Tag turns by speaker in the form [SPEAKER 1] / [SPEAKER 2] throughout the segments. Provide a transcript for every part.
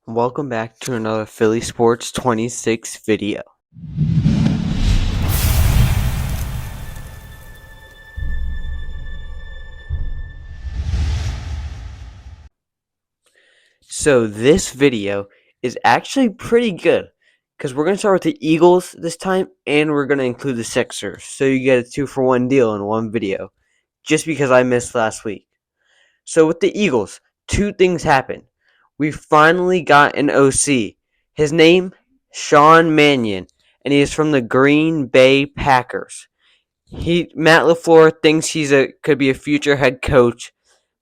[SPEAKER 1] Welcome back to another Philly Sports 26 video. So this video is actually pretty good because we're going to start with the Eagles this time and we're going to include the Sixers. So you get a 2-for-1 deal in one video just because I missed last week. So with the Eagles, two things happened. We finally got an OC. His name, Sean Mannion, and he is from the Green Bay Packers. Matt LaFleur thinks could be a future head coach,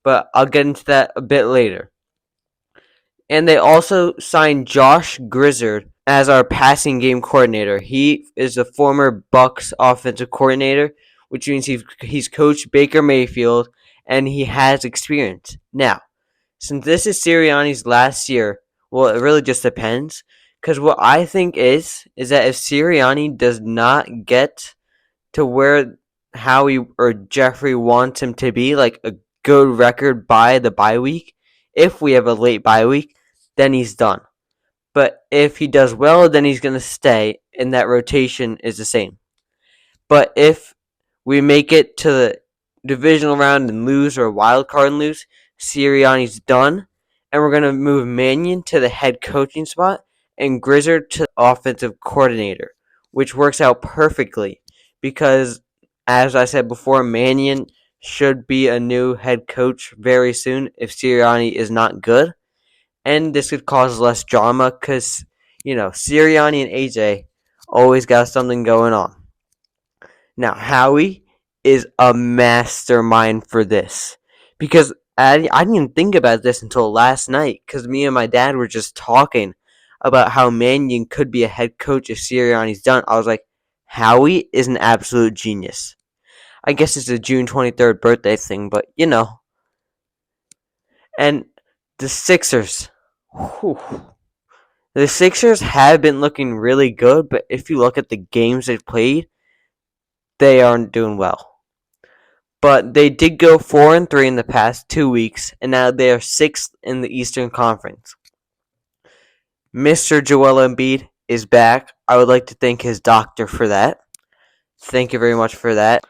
[SPEAKER 1] but I'll get into that a bit later. And they also signed Josh Grizzard as our passing game coordinator. He is the former Bucs offensive coordinator, which means he's coached Baker Mayfield and he has experience. Now, since this is Sirianni's last year, well, it really just depends. Because what I think is that if Sirianni does not get to where Howie or Jeffrey wants him to be, like a good record by the bye week, if we have a late bye week, then he's done. But if he does well, then he's going to stay, and that rotation is the same. But if we make it to the divisional round and lose, or a wild card and lose, Sirianni's done, and we're going to move Mannion to the head coaching spot and Grizzard to the offensive coordinator, which works out perfectly because, as I said before, Mannion should be a new head coach very soon if Sirianni is not good. And this could cause less drama because, Sirianni and AJ always got something going on. Now, Howie is a mastermind for this because I didn't even think about this until last night because me and my dad were just talking about how Mannion could be a head coach if Sirianni's done. I was like, Howie is an absolute genius. I guess it's a June 23rd birthday thing, but And the Sixers. Whew. The Sixers have been looking really good, but if you look at the games they've played, they aren't doing well. But they did go 4-3 in the past 2 weeks, and now they are 6th in the Eastern Conference. Mr. Joel Embiid is back. I would like to thank his doctor for that. Thank you very much for that.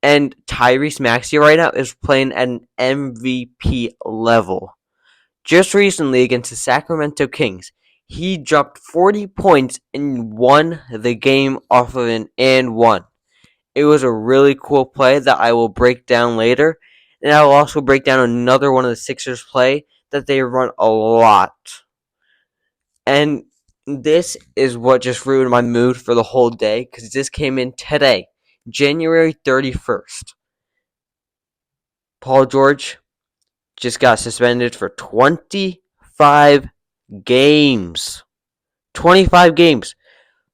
[SPEAKER 1] And Tyrese Maxey right now is playing at an MVP level. Just recently against the Sacramento Kings, he dropped 40 points and won the game off of an and one. It was a really cool play that I will break down later. And I will also break down another one of the Sixers play that they run a lot. And this is what just ruined my mood for the whole day because this came in today, January 31st. Paul George just got suspended for 25 games. 25 games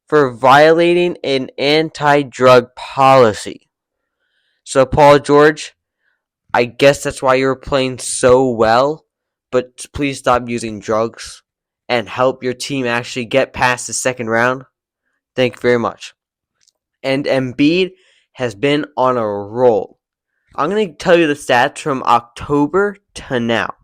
[SPEAKER 1] for violating an anti-drug policy. So, Paul George, I guess that's why you were playing so well, but please stop using drugs and help your team actually get past the second round. Thank you very much. And Embiid has been on a roll. I'm going to tell you the stats from October to now.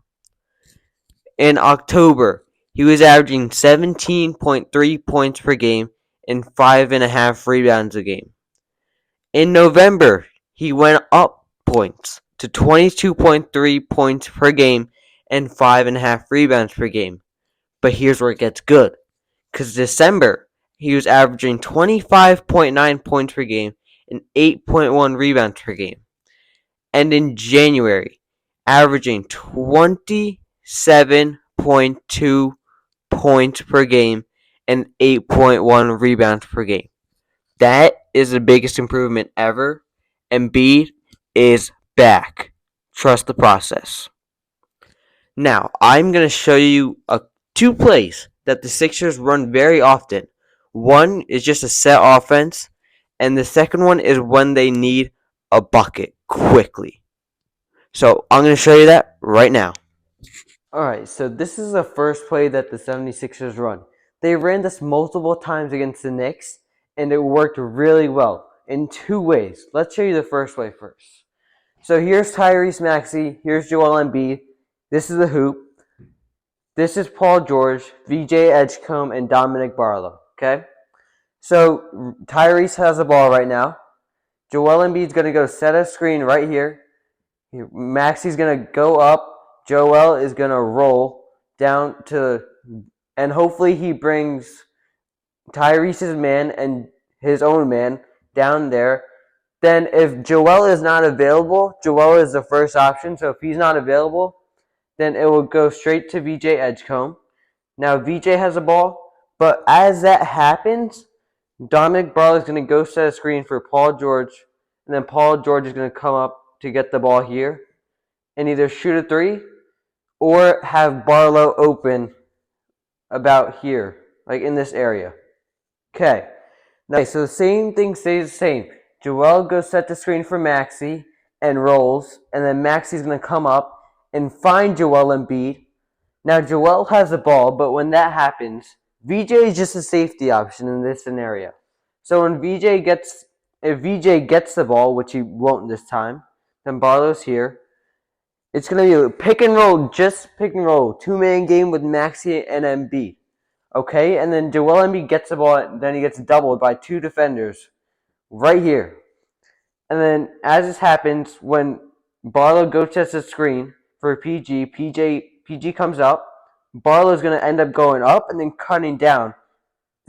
[SPEAKER 1] In October, he was averaging 17.3 points per game and 5.5 rebounds a game. In November, he went up points to 22.3 points per game and 5.5 rebounds per game. But here's where it gets good. Because December, he was averaging 25.9 points per game and 8.1 rebounds per game. And in January, averaging 27.2 points per game and 8.1 rebounds per game. That is the biggest improvement ever. Embiid is back. Trust the process. Now, I'm going to show you two plays that the Sixers run very often. One is just a set offense, and the second one is when they need a bucket quickly. So I'm going to show you that right now. Alright, so this is the first play that the 76ers run. They ran this multiple times against the Knicks, and it worked really well in two ways. Let's show you the first way first. So here's Tyrese Maxey, here's Joel Embiid. This is the hoop. This is Paul George, VJ Edgecombe, and Dominic Barlow. Okay? So Tyrese has the ball right now. Joel Embiid's going to go set a screen right here. Maxi's going to go up. Joel is going to roll down to, and hopefully he brings Tyrese's man and his own man down there. Then if Joel is not available, Joel is the first option. So if he's not available, then it will go straight to VJ Edgecombe. Now VJ has the ball, but as that happens, Dominic Barlow is going to go set a screen for Paul George, and then Paul George is going to come up to get the ball here and either shoot a three or have Barlow open about here, like in this area. Okay. Nice. So the same thing stays the same. Joel goes set the screen for Maxi and rolls, and then Maxi's going to come up and find Joel Embiid. Now Joel has the ball, but when that happens, VJ is just a safety option in this scenario. So when if VJ gets the ball, which he won't this time, then Barlow's here. It's going to be a pick and roll, just pick and roll, two-man game with Maxi and Embiid. Okay, and then Joel Embiid gets the ball, and then he gets doubled by two defenders right here. And then as this happens, when Barlow goes to the screen for PG comes up. Barlow's going to end up going up and then cutting down.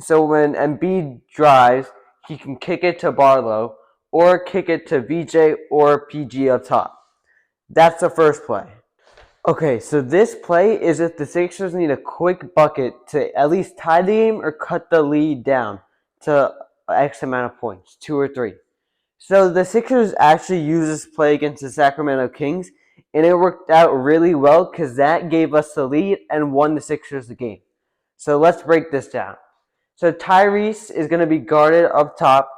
[SPEAKER 1] So when Embiid drives, he can kick it to Barlow or kick it to VJ or PG up top. That's the first play. Okay, so this play is if the Sixers need a quick bucket to at least tie the game or cut the lead down to X amount of points, 2 or 3. So the Sixers actually used this play against the Sacramento Kings, and it worked out really well because that gave us the lead and won the Sixers the game. So let's break this down. So Tyrese is going to be guarded up top,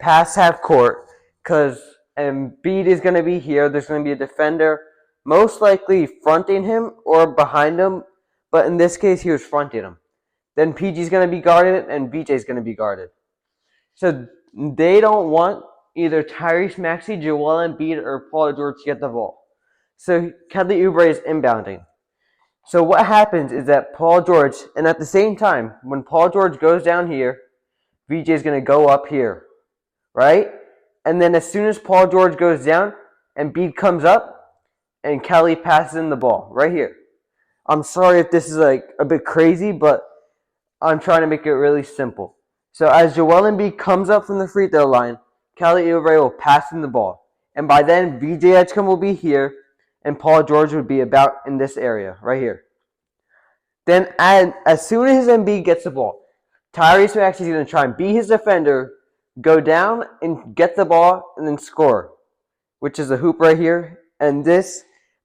[SPEAKER 1] past half court, because Embiid is going to be here. There's going to be a defender most likely fronting him or behind him, but in this case, he was fronting him. Then PG's going to be guarded and VJ's going to be guarded. So they don't want either Tyrese Maxey, Joel Embiid, or Paul George to get the ball. So Kelly Oubre is inbounding. So what happens is that Paul George, and at the same time, when Paul George goes down here, VJ is going to go up here, right? And then as soon as Paul George goes down, Embiid comes up, and Kelly passes in the ball right here. I'm sorry if this is like a bit crazy, but I'm trying to make it really simple. So as Joel Embiid comes up from the free throw line, Kelly Oubre will pass in the ball. And by then, VJ Edgecombe will be here, and Paul George would be about in this area, right here. Then as soon as Embiid gets the ball, Tyrese Maxey is going to try and beat his defender, go down and get the ball, and then score, which is a hoop right here. And this,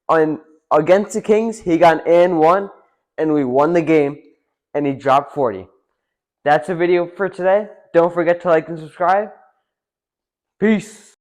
[SPEAKER 1] against the Kings, he got an and one, and we won the game, and he dropped 40. That's the video for today. Don't forget to like and subscribe. Peace.